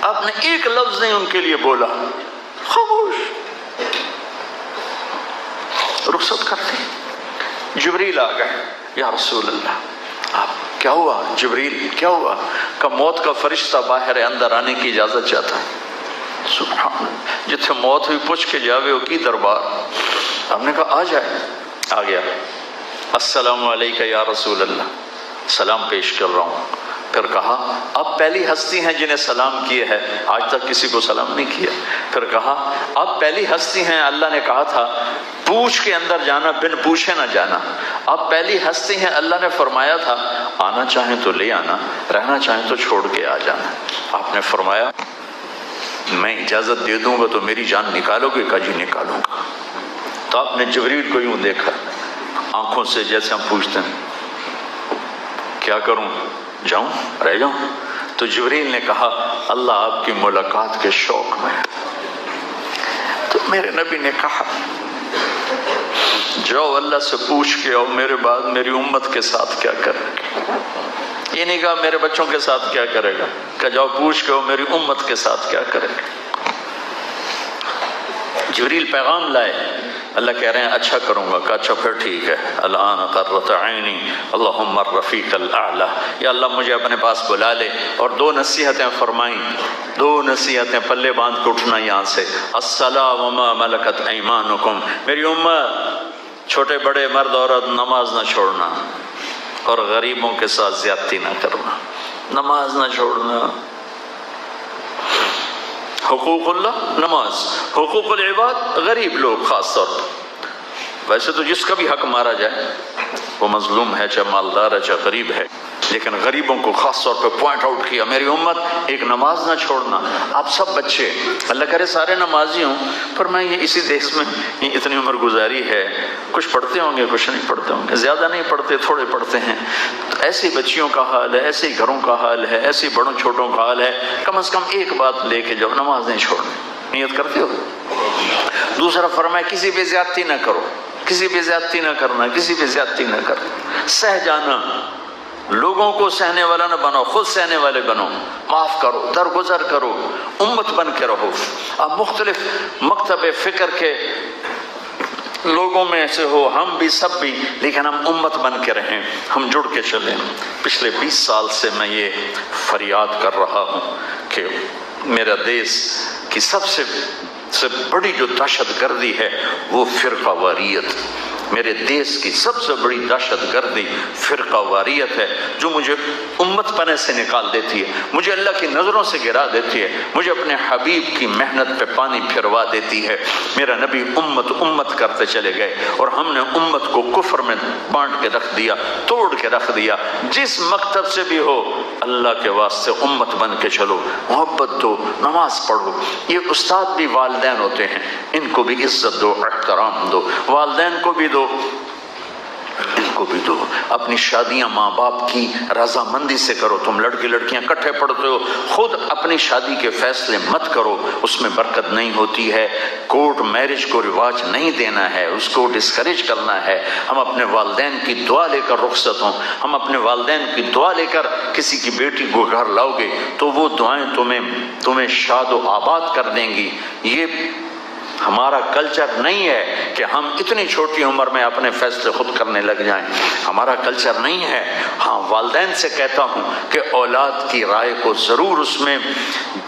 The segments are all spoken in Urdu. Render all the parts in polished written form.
آپ نے ایک لفظ نہیں ان کے لیے بولا، خاموش، رخصت کر دی۔ جبریل آ گئے، یا رسول اللہ آپ کیا ہوا؟ جبریل کیا ہوا؟ کہ موت کا فرشتہ باہر ہے، اندر آنے کی اجازت چاہتا ہے۔ سبحان اللہ، جتھے موت ہوئی پوچھ کے جاوے ہو کی دربار۔ ہم نے کہا آ جائے، آ گیا۔ السلام علیکہ یا رسول اللہ، سلام پیش کر رہا ہوں۔ پھر کہا آپ پہلی ہستی ہیں جنہیں سلام کیے ہے، آج تک کسی کو سلام نہیں کیا۔ پھر کہا آپ پہلی ہستی ہیں، اللہ نے کہا تھا پوچھ کے اندر جانا، بن پوچھے نہ جانا۔ آپ پہلی ہستی ہیں، اللہ نے فرمایا تھا آنا چاہیں تو لے آنا، رہنا چاہیں تو چھوڑ کے آ جانا۔ آپ نے فرمایا میں اجازت دے دوں گا تو میری جان نکالو گے؟ کہا جی نکالوں گا۔ تو آپ نے جبریل کو یوں دیکھا آنکھوں سے، جیسے ہم پوچھتے ہیں کیا کروں، جاؤں، رہ جاؤں؟ تو جبریل نے کہا اللہ آپ کی ملاقات کے شوق میں ہے۔ تو میرے نبی نے کہا جاؤ اللہ سے پوچھ کے آؤ میرے بعد میری امت کے ساتھ کیا کرے گا۔ یہ نہیں کہا میرے بچوں کے ساتھ کیا کرے گا، کہ جاؤ پوچھ کے آؤ میری امت کے ساتھ کیا کرے گا۔ جبریل پیغام لائے، اللہ کہہ رہے ہیں اچھا کروں گا۔ کہا اچھا پھر ٹھیک ہے، الآن قرۃ عینی اللہم الرفیق الاعلی، یا اللہ مجھے اپنے پاس بلا لے۔ اور دو نصیحتیں فرمائیں، دو نصیحتیں پلے باندھ کے اٹھنا یہاں سے۔ الصلاۃ وما ملکت ایمانکم، میری امت چھوٹے بڑے مرد عورت نماز نہ چھوڑنا، اور غریبوں کے ساتھ زیادتی نہ کرنا، نماز نہ چھوڑنا۔ حقوق اللہ نماز، حقوق العباد غریب لوگ خاص طور پر۔ ویسے تو جس کا بھی حق مارا جائے وہ مظلوم ہے، چاہے مالدار ہے چاہے غریب ہے، لیکن غریبوں کو خاص طور پہ پوائنٹ آؤٹ کیا، میری امت ایک نماز نہ چھوڑنا۔ آپ سب بچے اللہ کرے سارے نمازی ہوں، پر میں یہ اسی دیش میں یہ اتنی عمر گزاری ہے، کچھ پڑھتے ہوں گے کچھ نہیں پڑھتے ہوں گے، زیادہ نہیں پڑھتے تھوڑے پڑھتے ہیں۔ تو ایسی بچیوں کا حال ہے، ایسے گھروں کا حال ہے، ایسے بڑوں چھوٹوں کا حال ہے۔ کم از کم ایک بات لے کے جب نماز نہیں چھوڑنی، نیت کرتے ہو۔ دوسرا فرمایا کسی پہ زیادتی نہ کرو، کسی پہ زیادتی نہ کرنا، کسی پہ زیادتی نہ کرنا، سہ جانا، لوگوں کو سہنے والا نہ بنو، خود سہنے والے بنو، معاف کرو، درگزر کرو، امت بن کے رہو۔ اب مختلف مکتب فکر کے لوگوں میں سے ہو، ہم بھی سب بھی، لیکن ہم امت بن کے رہیں، ہم جڑ کے چلیں۔ پچھلے 20 سال سے میں یہ فریاد کر رہا ہوں کہ میرا دیش کی سب سے بڑی جو دہشت گردی ہے وہ فرقہ واریت، میرے دیش کی سب سے بڑی دہشت گردی فرقہ واریت ہے، جو مجھے امت پنے سے نکال دیتی ہے، مجھے اللہ کی نظروں سے گرا دیتی ہے، مجھے اپنے حبیب کی محنت پہ پانی پھروا دیتی ہے۔ میرا نبی امت امت کرتے چلے گئے، اور ہم نے امت کو کفر میں بانٹ کے رکھ دیا، توڑ کے رکھ دیا۔ جس مکتب سے بھی ہو اللہ کے واسطے امت بن کے چلو، محبت دو، نماز پڑھو۔ یہ استاد بھی والدین ہوتے ہیں، ان کو بھی عزت دو، احترام دو، والدین کو بھی دو، ان کو بھی دو۔ اپنی شادیاں ماں باپ کی رضامندی سے کرو۔ تم لڑکے لڑکیاں کٹھے پڑھتے ہو، خود اپنی شادی کے فیصلے مت کرو، اس میں برکت نہیں ہوتی ہے۔ کورٹ میرج کو رواج نہیں دینا ہے، اس کو ڈسکریج کرنا ہے۔ ہم اپنے والدین کی دعا لے کر رخصت ہوں، ہم اپنے والدین کی دعا لے کر کسی کی بیٹی کو گھر لاؤ گے تو وہ دعائیں تمہیں شاد و آباد کر دیں گی۔ یہ ہمارا کلچر نہیں ہے کہ ہم اتنی چھوٹی عمر میں اپنے فیصلے خود کرنے لگ جائیں، ہمارا کلچر نہیں ہے۔ ہاں والدین سے کہتا ہوں کہ اولاد کی رائے کو ضرور اس میں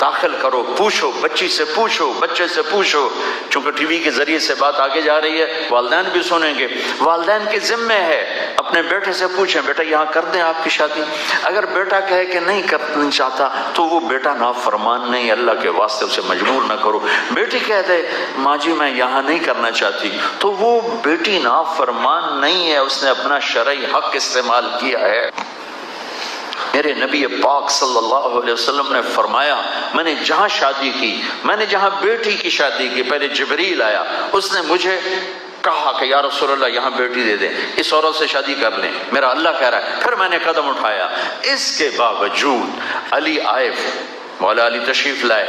داخل کرو، پوچھو، بچی سے پوچھو، بچے سے پوچھو، چونکہ ٹی وی کے ذریعے سے بات آگے جا رہی ہے، والدین بھی سنیں گے۔ والدین کے ذمہ ہے اپنے بیٹے سے پوچھیں بیٹا یہاں کر دیں آپ کی شادی۔ اگر بیٹا کہے کہ نہیں کرنا چاہتا تو وہ بیٹا نافرمان نہیں، اللہ کے واسطے اسے مجبور نہ کرو۔ بیٹی کہہ دے ماں جی میں یہاں نہیں کرنا چاہتی تو وہ بیٹی نافرمان نہیں ہے، اس نے اپنا شرعی حق استعمال کیا ہے۔ میرے نبی پاک صلی اللہ علیہ وسلم نے فرمایا میں نے جہاں شادی کی، میں نے جہاں بیٹی کی شادی کی، پہلے جبریل آیا، اس نے مجھے کہا کہ یا رسول اللہ یہاں بیٹی دے دیں، اس عورت سے شادی کر لیں، میرا اللہ کہہ رہا ہے۔ پھر میں نے قدم اٹھایا، اس کے باوجود علی آئے، مولا علی تشریف لائے،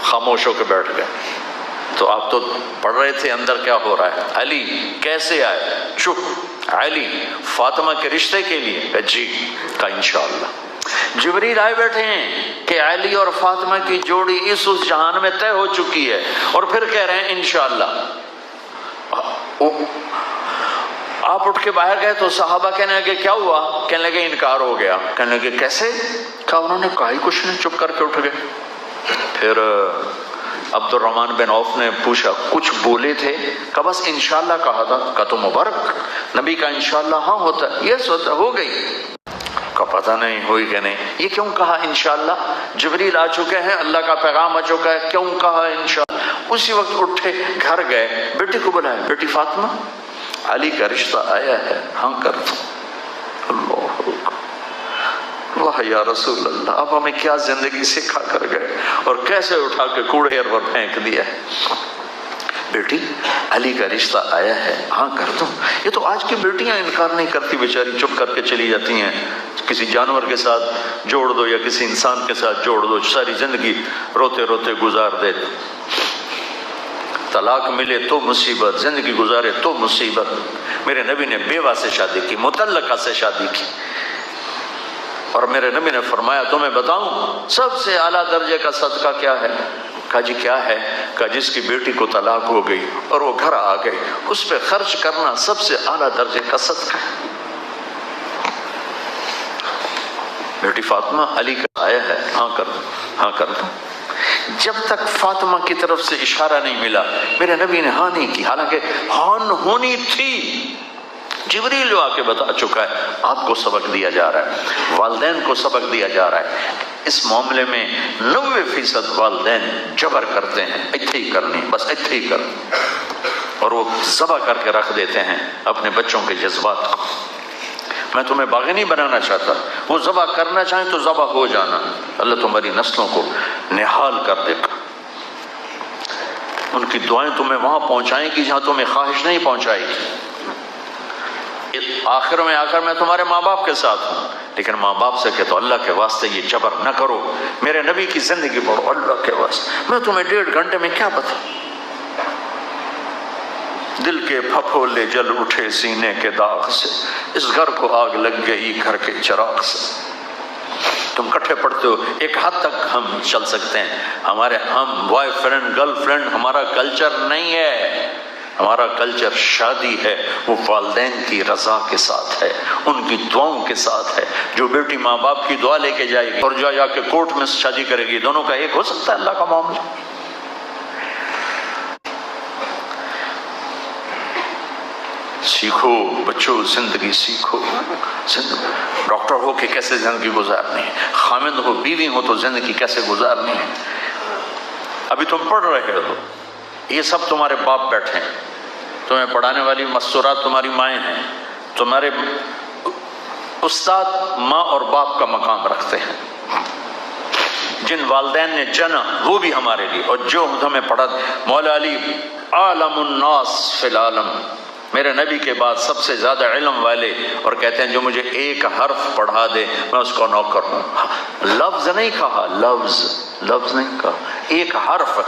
خاموش ہو کے بیٹھ گئے۔ تو آپ تو پڑھ رہے تھے اندر کیا ہو رہا ہے۔ علی کیسے آئے؟ چپ۔ علی فاطمہ کے رشتے کے لیے؟ جی۔ کہا انشاءاللہ۔ جبریل آئے بیٹھے ہیں کہ علی اور فاطمہ کی جوڑی اس جہان میں طے ہو چکی ہے، اور پھر کہہ رہے ہیں انشاءاللہ۔ آپ اٹھ کے باہر گئے تو صحابہ کہنے لگے کیا ہوا؟ کہنے لگے انکار ہو گیا۔ کہنے لگے کیسے؟ کہا انہوں نے کہا ہی کچھ نہیں، چپ کر کے اٹھ گئے۔ پھر عبد الرحمن بن عوف نے پوچھا کچھ بولے تھے؟ کہا بس انشاءاللہ کہا تھا۔ کہا تو مبارک، نبی کا انشاءاللہ ہاں ہوتا ہے، یس ہوتا، ہو گئی۔ کا پتہ نہیں ہوئی کہ نہیں، یہ کیوں کہا انشاءاللہ؟ جبریل آ چکے ہیں، اللہ کا پیغام آ چکا ہے، کیوں کہا انشاءاللہ؟ اسی وقت اٹھے، گھر گئے، بیٹی کو بلایا، بیٹی فاطمہ علی کا رشتہ آیا ہے، ہاں کر دو۔ اللہ اکبر، واہ یا رسول اللہ، آپ ہمیں کیا زندگی سکھا کر گئے اور کیسے اٹھا کے کوڑے پر پھینک دیا ہے۔ بیٹی علی کا رشتہ آیا ہے، ہاں کر دو۔ یہ تو آج کی بیٹیاں انکار نہیں کرتی، بیچاری چپ کر کے چلی جاتی ہیں۔ کسی جانور کے ساتھ جوڑ دو یا کسی انسان کے ساتھ جوڑ دو، ساری زندگی روتے روتے گزار دے۔ طلاق ملے تو مصیبت، زندگی گزارے تو مصیبت۔ میرے نبی نے بیوہ سے شادی کی، مطلقہ سے شادی کی، اور میرے نبی نے فرمایا تمہیں بتاؤں سب سے اعلیٰ درجے کا صدقہ کیا ہے؟ کہا جی کیا ہے؟ کہا جس کی بیٹی کو طلاق ہو گئی اور وہ گھر آ گئی، اس پہ خرچ کرنا سب سے اعلیٰ درجے کا صدقہ ہے۔ بیٹی فاطمہ علی کا آیا ہے، ہاں کر دو، ہاں کر دو۔ جب تک فاطمہ کی طرف سے اشارہ نہیں ملا میرے نبی نے ہاں نہیں کی، حالانکہ ہاں ہونی تھی۔ جبریل جو آ کے بتا چکا ہے، آپ کو سبق دیا جا رہا ہے، والدین کو سبق دیا جا رہا ہے۔ اس معاملے میں 90% والدین جبر کرتے ہیں، ایتھے ہی کرنی، بس ایتھے ہی کرنی، اور وہ ذبح کر کے رکھ دیتے ہیں اپنے بچوں کے جذبات کو۔ میں تمہیں باغی نہیں بنانا چاہتا، وہ ذبح کرنا چاہیں تو ذبح ہو جانا، اللہ تمہاری نسلوں کو نہال کر دے گا۔ ان کی دعائیں تمہیں وہاں پہنچائیں گی جہاں تمہیں خواہش نہیں پہنچائے گی۔ آخر میں تمہارے ماں باپ کے ساتھ ہوں، لیکن ماں باپ سے کہتا ہوں اللہ کے واسطے یہ جبر نہ کرو، میرے نبی کی زندگی پڑھو اللہ کے واسطے۔ میں تمہیں 1.5 گھنٹے میں کیا بتاؤں؟ دل کے پھپھولے جل اٹھے سینے کے داغ سے، اس گھر کو آگ لگ گئی گھر کے چراغ سے۔ تم کٹھے پڑھتے ہو، ایک حد تک ہم چل سکتے ہیں، ہم بوائے فرینڈ گرل فرینڈ ہمارا کلچر نہیں ہے۔ ہمارا کلچر شادی ہے، وہ والدین کی رضا کے ساتھ ہے، ان کی دعاؤں کے ساتھ ہے۔ جو بیٹی ماں باپ کی دعا لے کے جائے گی اور جو جا کے کورٹ میں شادی کرے گی، دونوں کا ایک ہو سکتا ہے اللہ کا معاملہ؟ سیکھو بچوں، زندگی سیکھو۔ ڈاکٹر ہو کے کیسے زندگی گزارنی ہے، خامند ہو بیوی ہو تو زندگی کیسے گزارنی ہے۔ ابھی تم پڑھ رہے ہو، یہ سب تمہارے باپ بیٹھے ہیں، تمہیں پڑھانے والی مستورات تمہاری مائیں ہیں، تمہارے استاد ماں اور باپ کا مقام رکھتے ہیں۔ جن والدین نے جنا وہ بھی ہمارے لیے، اور جو ہمیں پڑھا، مولا علی عالم الناس فی العالم، میرے نبی کے بعد سب سے زیادہ علم والے، اور کہتے ہیں جو مجھے ایک حرف پڑھا دے میں اس کو نوکر ہوں۔ لفظ نہیں کہا، لفظ نہیں کہا، ایک حرف،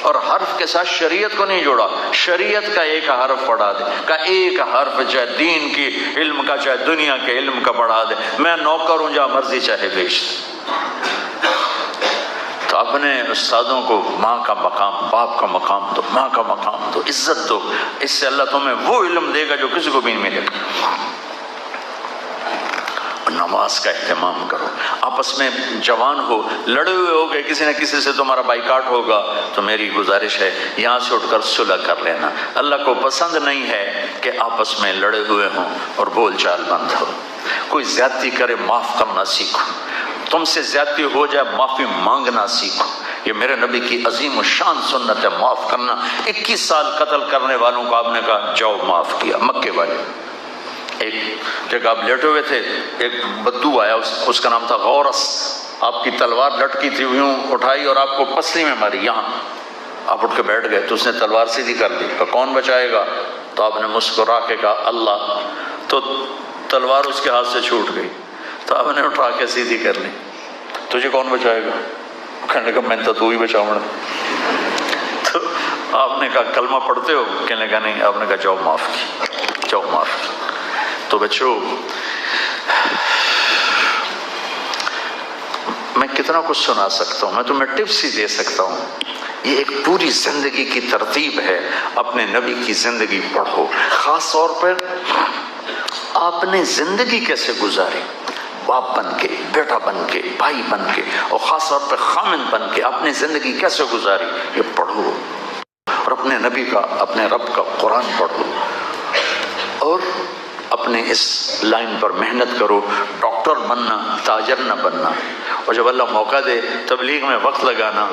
اور حرف کے ساتھ شریعت کو نہیں جوڑا، شریعت کا ایک حرف پڑھا دے، کا ایک حرف چاہے دین کی علم کا چاہے دنیا کے علم کا پڑھا دے، میں نوکر ہوں، جہاں مرضی چاہے بیچ دے۔ تو اپنے استادوں کو ماں کا مقام، باپ کا مقام دو، ماں کا مقام دو، عزت دو، اس سے اللہ تمہیں وہ علم دے گا جو کسی کو بھی نہیں ملے گا۔ نماز کا اہتمام کرو، آپس میں جوان ہو، لڑے ہوئے ہو گئے، کسی نہ کسی سے تمہارا بائیکاٹ ہوگا، تو میری گزارش ہے یہاں سے اٹھ کر صلح کر لینا۔ اللہ کو پسند نہیں ہے کہ آپس میں لڑے ہوئے ہوں اور بول چال بند ہو۔ کوئی زیادتی کرے معاف کرنا سیکھو، تم سے زیادتی ہو جائے معافی مانگنا سیکھو، یہ میرے نبی کی عظیم و شان سنت ہے، معاف کرنا۔ 21 سال قتل کرنے والوں کو آپ نے کہا جاؤ معاف کیا، مکے والے۔ ایک جگہ آپ لیٹے ہوئے تھے، ایک بدو آیا، اس کا نام تھا غورس، آپ کی تلوار لٹکی تھی، یوں اٹھائی اور آپ کو پسلی میں ماری، یہاں آپ اٹھ کے بیٹھ گئے، تو اس نے تلوار سیدھی کر دی، کہا کون بچائے گا؟ تو آپ نے مسکرا کے کہا اللہ، تو تلوار اس کے ہاتھ سے چھوٹ گئی، تو آپ نے اٹھا کے سیدھی کر لی، تجھے کون بچائے گا؟ کہنے لگا میں تو ہی بچاؤں گا۔ تو آپ نے کہا کلمہ پڑھتے ہو؟ کہنے لگا نہیں۔ آپ نے کہا جاؤ معاف کی، جاؤ معاف کی۔ تو بچوں، کتنا کچھ سنا سکتا ہوں، میں تمہیں ٹپس ہی دے سکتا ہوں. یہ ایک پوری زندگی کی ترتیب ہے. اپنے نبی کی زندگی پڑھو. خاص طور پر آپ نے زندگی کیسے گزاری، باپ بن کے، بیٹا بن کے، بھائی بن کے، اور خاص طور پر خامن بن کے آپ نے زندگی کیسے گزاری، یہ پڑھو. اور اپنے نبی کا، اپنے رب کا قرآن پڑھو، اور اپنے اس لائن پر محنت کرو. ڈاکٹر بننا، تاجر نہ بننا. اور جب اللہ موقع دے تبلیغ میں وقت لگانا.